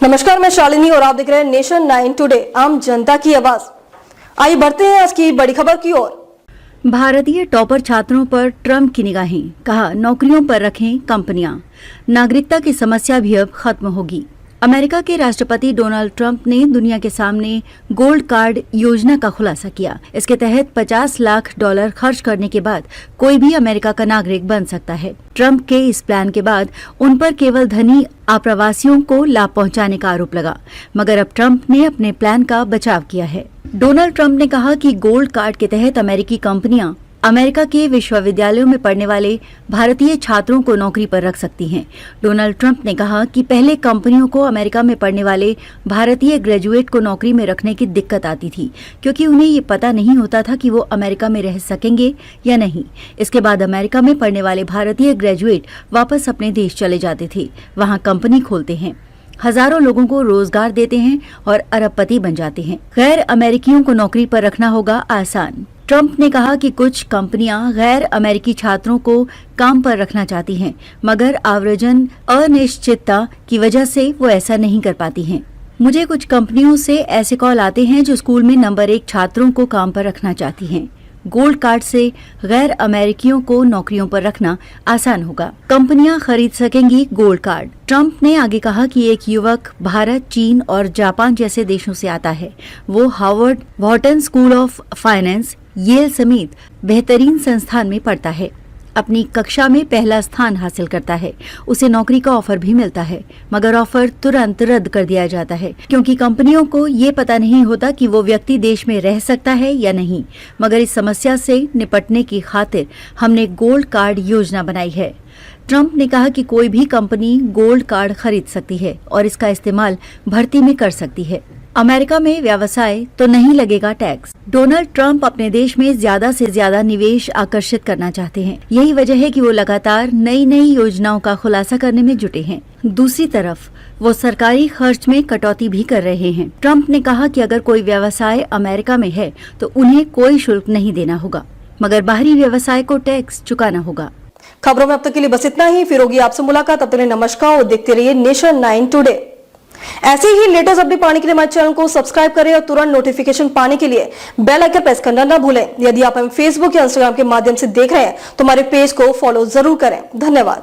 नमस्कार, मैं शालिनी और आप देख रहे हैं नेशन 9 टुडे, आम जनता की आवाज। आइए बढ़ते हैं आज की बड़ी खबर की ओर। भारतीय टॉपर छात्रों पर ट्रंप की निगाहें, कहा नौकरियों पर रखें कंपनियां। नागरिकता की समस्या भी अब खत्म होगी। अमेरिका के राष्ट्रपति डोनाल्ड ट्रंप ने दुनिया के सामने गोल्ड कार्ड योजना का खुलासा किया। इसके तहत $50 लाख खर्च करने के बाद कोई भी अमेरिका का नागरिक बन सकता है। ट्रंप के इस प्लान के बाद उन पर केवल धनी आप्रवासियों को लाभ पहुंचाने का आरोप लगा, मगर अब ट्रंप ने अपने प्लान का बचाव किया है। डोनाल्ड ट्रंप ने कहा कि गोल्ड कार्ड के तहत अमेरिकी कंपनियां अमेरिका के विश्वविद्यालयों में पढ़ने वाले भारतीय छात्रों को नौकरी पर रख सकती हैं। डोनाल्ड ट्रंप ने कहा कि पहले कंपनियों को अमेरिका में पढ़ने वाले भारतीय ग्रेजुएट को नौकरी में रखने की दिक्कत आती थी, क्योंकि उन्हें ये पता नहीं होता था कि वो अमेरिका में रह सकेंगे या नहीं। इसके बाद अमेरिका में पढ़ने वाले भारतीय ग्रेजुएट वापस अपने देश चले जाते थे, वहाँ कंपनी खोलते हैं, हजारों लोगों को रोजगार देते हैं और अरबपति बन जाते हैं। गैर अमेरिकियों को नौकरी पर रखना होगा आसान। ट्रंप ने कहा कि कुछ कंपनियां गैर अमेरिकी छात्रों को काम पर रखना चाहती हैं, मगर आव्रजन अनिश्चितता की वजह से वो ऐसा नहीं कर पाती हैं। मुझे कुछ कंपनियों से ऐसे कॉल आते हैं जो स्कूल में नंबर 1 छात्रों को काम पर रखना चाहती हैं। गोल्ड कार्ड से गैर अमेरिकियों को नौकरियों पर रखना आसान होगा। कंपनियां खरीद सकेंगी गोल्ड कार्ड। ट्रंप ने आगे कहा कि एक युवक भारत, चीन और जापान जैसे देशों से आता है। वो Harvard, Wharton school of finance, Yale समेत बेहतरीन संस्थान में पढ़ता है। अपनी कक्षा में पहला स्थान हासिल करता है। उसे नौकरी का ऑफर भी मिलता है, मगर ऑफर तुरंत रद्द कर दिया जाता है, क्योंकि कंपनियों को ये पता नहीं होता कि वो व्यक्ति देश में रह सकता है या नहीं। मगर इस समस्या से निपटने की खातिर हमने गोल्ड कार्ड योजना बनाई है। ट्रंप ने कहा कि कोई भी कंपनी गोल्ड कार्ड खरीद सकती है और इसका इस्तेमाल भर्ती में कर सकती है। अमेरिका में व्यवसाय तो नहीं लगेगा टैक्स। डोनाल्ड ट्रंप अपने देश में ज्यादा से ज्यादा निवेश आकर्षित करना चाहते हैं। यही वजह है कि वो लगातार नई नई योजनाओं का खुलासा करने में जुटे हैं। दूसरी तरफ वो सरकारी खर्च में कटौती भी कर रहे हैं। ट्रंप ने कहा कि अगर कोई व्यवसाय अमेरिका में है तो उन्हें कोई शुल्क नहीं देना होगा, मगर बाहरी व्यवसाय को टैक्स चुकाना होगा। खबरों में अब तक के लिए बस इतना ही। फिर होगी आपसे मुलाकात, तब तक के लिए नमस्कार और देखते रहिए नेशन 9 टुडे। ऐसे ही लेटेस्ट अपडेट पाने के लिए हमारे चैनल को सब्सक्राइब करें और तुरंत नोटिफिकेशन पाने के लिए बेल आइकन प्रेस करना न भूलें। यदि आप हमें फेसबुक या इंस्टाग्राम के माध्यम से देख रहे हैं तो हमारे पेज को फॉलो जरूर करें। धन्यवाद।